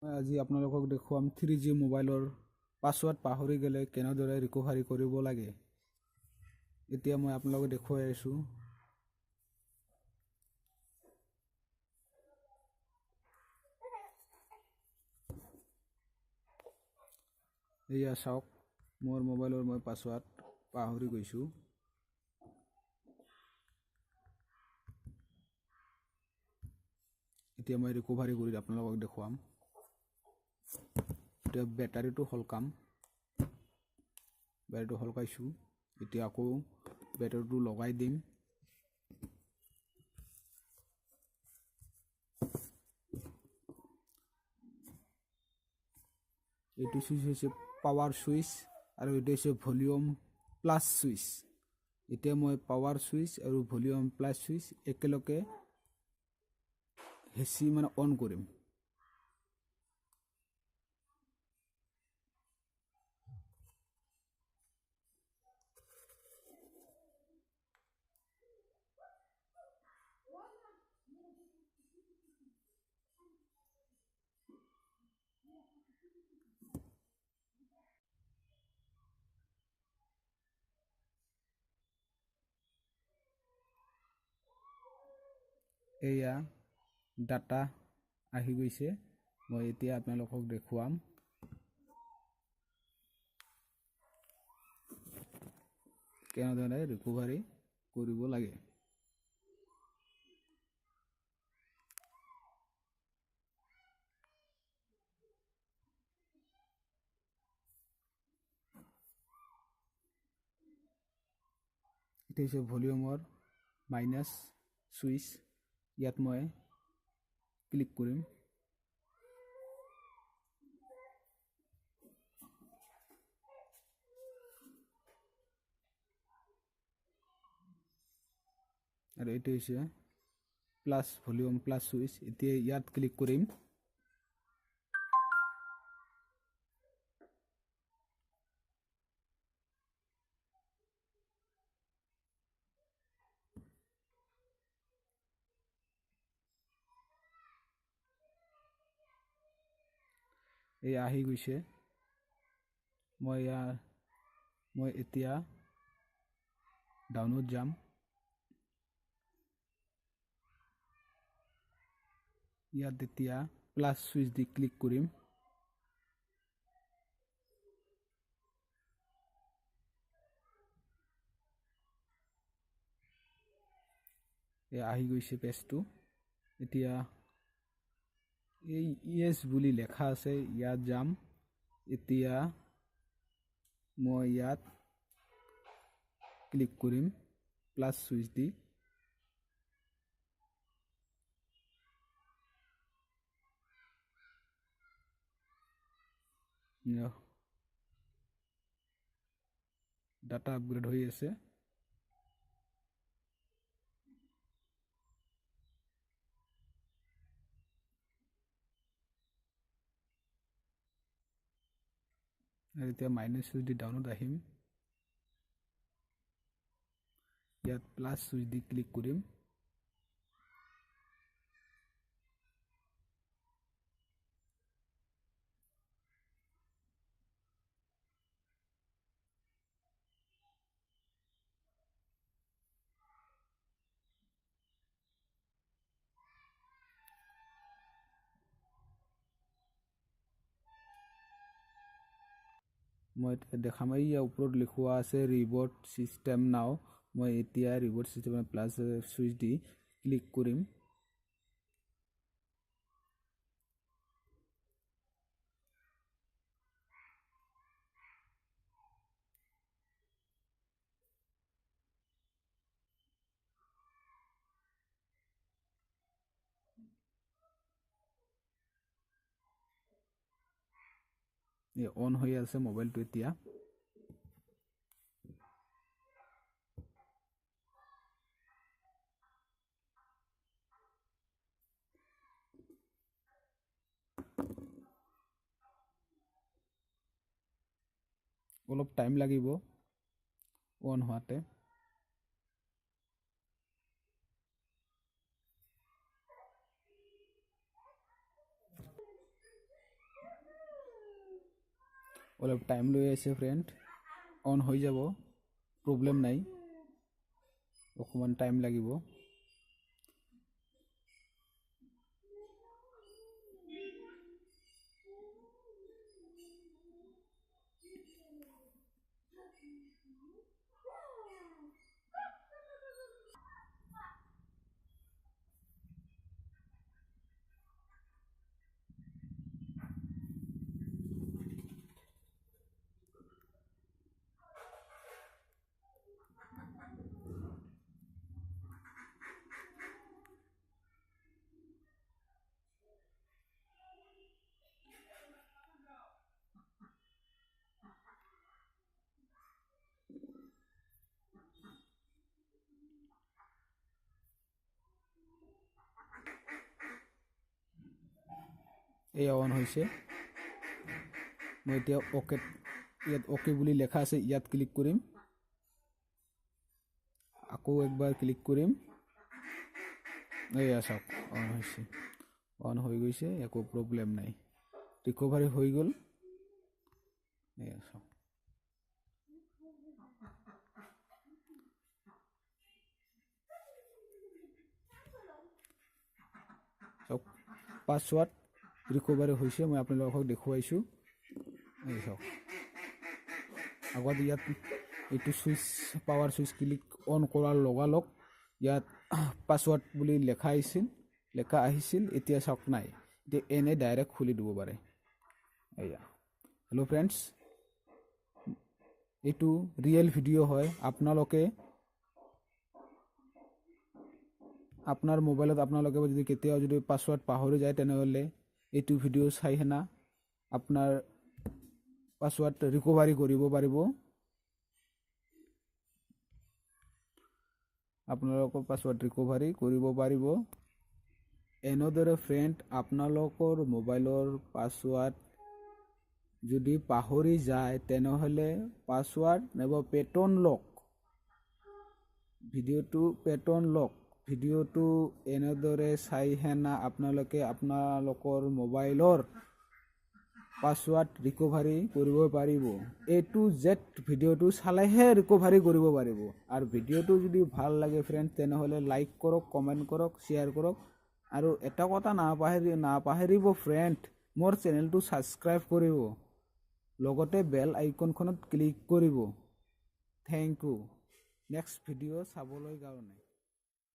আজি আপোনালোকক দেখুৱাম 3G মোবাইলৰ পাছৱৰ্ড পাহৰি গ'লে কেনেদৰে ৰিকভাৰী কৰিব লাগে। এতিয়া মই আপোনালোকক দেখুৱাই আছোঁ। এয়া চাওক, মোৰ মোবাইলৰ মই পাছৱৰ্ড পাহৰি গৈছোঁ। এতিয়া মই ৰিকভাৰী কৰি আপোনালোকক দেখুৱাম। এতিয়া বেটাৰীটো সলকাম। বেটাৰীটো সলকাইছোঁ। এতিয়া আকৌ বেটাৰীটো লগাই দিম। এইটো সুইচ হৈছে পাৱাৰ সুইচ আৰু এইটো হৈছে ভলিউম প্লাছ সুইচ। এতিয়া মই পাৱাৰ সুইচ আৰু ভলিউম প্লাছ সুইচ একেলগে হেঁচি অন কৰিম। এয়া ডাটা আহি গৈছে। মই এতিয়া আপোনালোকক দেখুৱাম কেনেদৰে ৰিকভাৰী কৰিব লাগে। এটা হৈছে ভলিউমৰ মাইনাছ সুইচ। ইয়াত মই ক্লিক কৰিম। আৰু এইটো হৈছে প্লাছ ভলিউম প্লাছ সুইচ। এতিয়া ইয়াত ক্লিক কৰিম। এই আহি গৈছে। মই এতিয়া ডাউনলোড যাম। ইয়াত এতিয়া প্লাছ সুইচ দি ক্লিক কৰিম। আহি গৈছে পেজটো। এতিয়া এই ইয়েছ বুলি লেখা আছে, ইয়াত যাম। এতিয়া মই ইয়াত ক্লিক কৰিম প্লাছ সুইচ দি। ডাটা আপগ্ৰেড হৈ আছে। আৰু এতিয়া মাইনাছ সুইচ দি ডাউনলোড আহিম। ইয়াত প্লাছ সুইচ দি ক্লিক কৰিম। মই দেখাম। ইয়াৰ ওপৰত লিখোৱা আছে ৰিবট চিষ্টেম নাও। মই এতিয়া ৰিবট চিষ্টেম প্লাছ সুইচ দি ক্লিক কৰিম। অন হৈ আছে মোবাইলটো এতিয়া। অলপ টাইম লাগিব অন হোৱাতে। অলপ টাইম লৈ আছে ফ্ৰেণ্ড অন হৈ যাব প্ৰব্লেম নাই অকমান টাইম লাগিব এই অন হৈছে মই এতিয়া ওকে ইয়াত ওকে বুলি লেখা আছে ইয়াত ক্লিক কৰিম আকৌ একবাৰ ক্লিক কৰিম এয়া চাওক অন হৈছে অন হৈ গৈছে একো প্ৰব্লেম নাই ৰিকভাৰি হৈ গ'ল এয়া চাওক পাছৱাৰ্ড ৰিকভাৰি হৈছে মই আপোনালোকক দেখুৱাইছোঁ এই চাওক আগত ইয়াত এইটো switch power switch click on কৰাৰ লগালগ ইয়াত পাছৱাৰ্ড বুলি লেখা আহিছিল এতিয়া চাওক নাই এতিয়া এনে ডাইৰেক্ট খুলি দিব পাৰে এয়া হেল্ল' ফ্ৰেণ্ডছ এইটো ৰিয়েল ভিডিঅ' হয় আপোনালোকে আপোনাৰ মোবাইলত আপোনালোকে যদি কেতিয়াও যদি পাছৱাৰ্ড পাহৰি যায় তেনেহ'লে এইটো ভিডিঅ' চাই হেনা আপোনাৰ পাছৱাৰ্ড ৰিকভাৰি কৰিব পাৰিব আপোনালোকৰ পাছৱাৰ্ড ৰিকভাৰি কৰিব পাৰিব এনেদৰে ফ্ৰেণ্ড আপোনালোকৰ মোবাইলৰ পাছৱাৰ্ড যদি পাহৰি যায় তেনেহ'লে পাছৱাৰ্ড নাইবা পেটাৰ্ণ লক ভিডিঅ'টো এনেদৰে চাই হেনা আপোনালোকে আপোনালোকৰ মোবাইলৰ পাছৱাৰ্ড ৰিকভাৰি কৰিব পাৰিব A to Z ভিডিঅ'টো চালেহে ৰিকভাৰি কৰিব পাৰিব আৰু ভিডিঅ'টো যদি ভাল লাগে ফ্ৰেণ্ড তেনেহ'লে লাইক কৰক কমেণ্ট কৰক শ্বেয়াৰ কৰক আৰু এটা কথা নাপাহৰিব ফ্ৰেণ্ড মোৰ চেনেলটো ছাবস্ক্ৰাইব কৰিব লগতে বেল আইকনখনত ক্লিক কৰিব থেংক ইউ নেক্সট ভিডিঅ' চাবলৈ কাৰণে